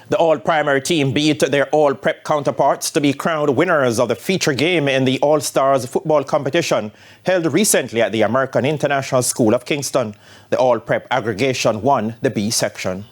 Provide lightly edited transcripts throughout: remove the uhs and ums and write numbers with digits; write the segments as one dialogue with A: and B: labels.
A: The all-primary team beat their all-prep counterparts to be crowned winners of the feature game in the All-Stars football competition held recently at the American International School of Kingston. The all-prep aggregation won the B section.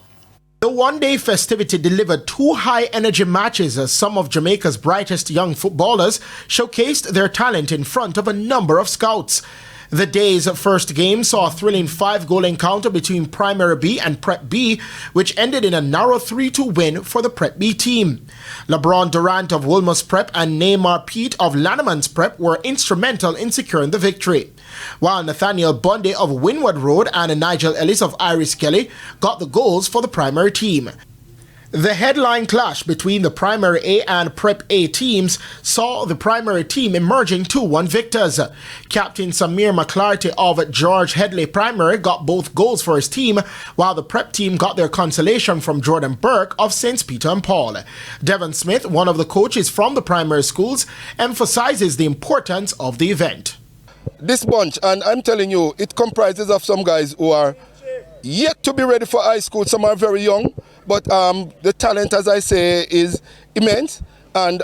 B: The one-day festivity delivered two high-energy matches as some of Jamaica's brightest young footballers showcased their talent in front of a number of scouts. The day's first game saw a thrilling 5-goal encounter between Primary B and Prep B, which ended in a narrow 3-2 win for the Prep B team. LeBron Durant of Wolmer's Prep and Neymar Pete of Lanneman's Prep were instrumental in securing the victory, while Nathaniel Bundy of Windward Road and Nigel Ellis of Iris Kelly got the goals for the primary team. The headline clash between the Primary A and Prep A teams saw the primary team emerging 2-1 victors. Captain Samir McClarty of George Headley Primary got both goals for his team, while the Prep team got their consolation from Jordan Burke of St. Peter and Paul. Devon Smith, one of the coaches from the primary schools, emphasizes the importance of the event.
C: This bunch, and I'm telling you, it comprises of some guys who are yet to be ready for high school. Some are very young, but the talent, as I say, is immense. And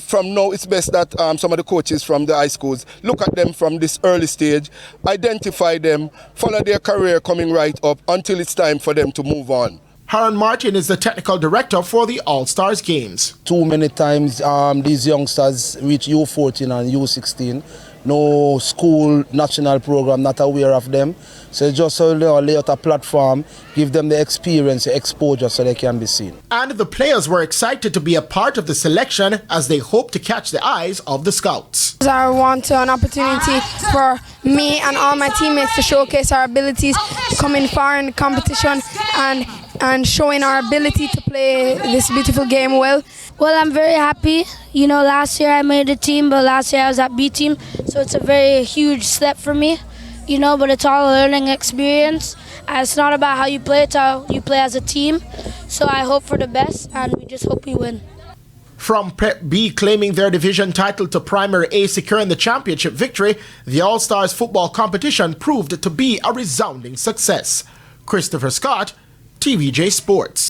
C: from now, it's best that some of the coaches from the high schools look at them from this early stage, identify them, follow their career coming right up until it's time for them to move on.
B: Haran Martin is the technical director for the All-Stars Games.
D: Too many times these youngsters reach U14 and U16. No school national program, not aware of them. So just lay out a platform, give them the experience, the exposure so they can be seen.
B: And the players were excited to be a part of the selection as they hope to catch the eyes of the scouts.
E: I want an opportunity for me and all my teammates to showcase our abilities, coming far in the competition and showing our ability to play this beautiful game well.
F: Well, I'm very happy. You know, last year I made the team, but last year I was at B team, so it's a very huge step for me. You know, but it's all a learning experience. It's not about how you play, it's how you play as a team. So I hope for the best, and we just hope we win.
B: From Prep B claiming their division title to Primary A securing the championship victory, the All-Stars football competition proved to be a resounding success. Christopher Scott, TVJ Sports.